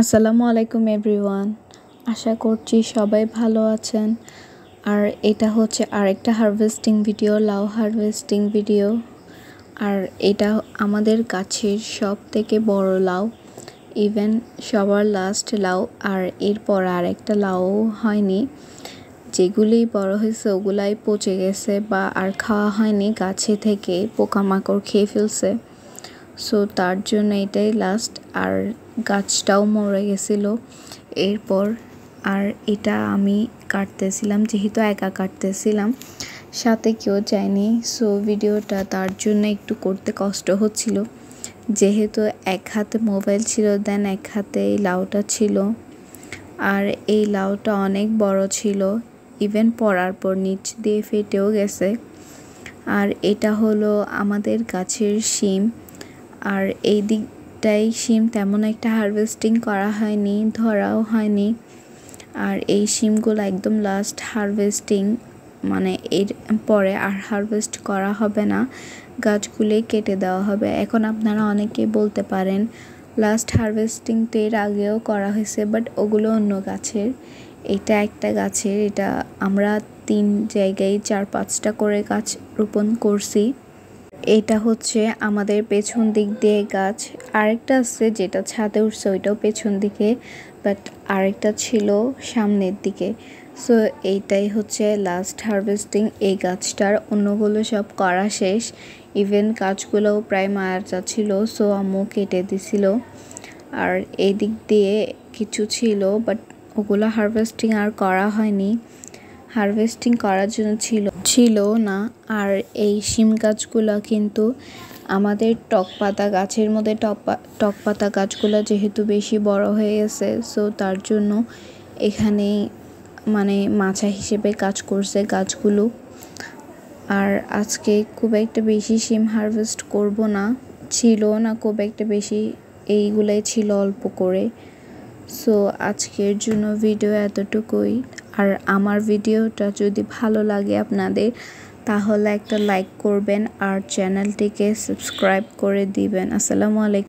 আসসালামু আলাইকুম এভরিওয়ান। আশা করছি সবাই ভালো আছেন। আর এটা হচ্ছে আরেকটা হারভেস্টিং ভিডিও, লাউ হারভেস্টিং ভিডিও। আর এটা আমাদের গাছের সব থেকে বড় লাউ, ইভেন সবার লাস্ট লাউ। আর এরপর আরেকটা লাউ হয়নি, যেগুলি বড় হয়েছে ওগুলাই পচে গেছে বা আর খাওয়া হয়নি, গাছে থেকে পোকামাকড় খেয়ে ফেলছে। সো তার জন্য এটাই লাস্ট। আর গাছটাও মরে গেছিল এরপর। আর এটা আমি কাটতেছিলাম, যেহেতু একা কাটতেছিলাম, সাথে কেউ যায়নি। সো ভিডিওটা তার জন্য একটু করতে কষ্ট হচ্ছিল, যেহেতু এক হাতে মোবাইল ছিল, দেন এক হাতে এই লাউটা ছিল। আর এই লাউটা অনেক বড় ছিল, ইভেন পড়ার পর নিচ দিয়ে ফেটেও গেছে। আর এটা হলো আমাদের গাছের শিম। আর এই দিকটাই শিম তেমন একটা হারভেস্টিং করা হয়নি, ধরাও হয়নি। আর এই শিমগুলো একদম লাস্ট হারভেস্টিং, মানে এর পরে আর হারভেস্ট করা হবে না, গাছগুলোই কেটে দেওয়া হবে। এখন আপনারা অনেকে বলতে পারেন লাস্ট হারভেস্টিং তো এর আগেও করা হয়েছে, বাট ওগুলো অন্য গাছের, এটা একটা গাছের। এটা আমরা 3 জায়গায় 4-5টা করে গাছ রোপণ করছি। এটা হচ্ছে আমাদের পেছন দিক দিয়ে গাছ। আরেকটা আছে যেটা ছাদে উঠছে, ওইটাও পেছন দিকে, বাট আরেকটা ছিল সামনের দিকে। সো এইটাই হচ্ছে লাস্ট হারভেস্টিং এই গাছটার। অন্যগুলো সব করা শেষ, ইভেন গাছগুলোও প্রায় মারা যাচ্ছিল, সো আম্মু কেটে দিছিল। আর এই দিক দিয়ে কিছু ছিল, বাট ওগুলো হারভেস্টিং আর করা হয়নি, হারভেস্টিং করার জন্য ছিল না। আর এই শিম গাছগুলো কিন্তু আমাদের টক পাতা গাছের মধ্যে টক পাতা গাছগুলো যেহেতু বেশি বড় হয়ে গেছে, সো তার জন্য এখানে মানে মাচা হিসেবে কাজ করছে গাছগুলো। আর আজকে খুব একটা বেশি শিম হারভেস্ট করব না, ছিল না খুব একটা বেশি, এইগুলাই ছিল অল্প করে। সো আজকের জন্য ভিডিও এতটুকুই। আর আমার ভিডিওটা যদি ভালো লাগে আপনাদের, তাহলে একটা লাইক করবেন আর চ্যানেলটিকে সাবস্ক্রাইব করে দিবেন। আসসালামু আলাইকুম।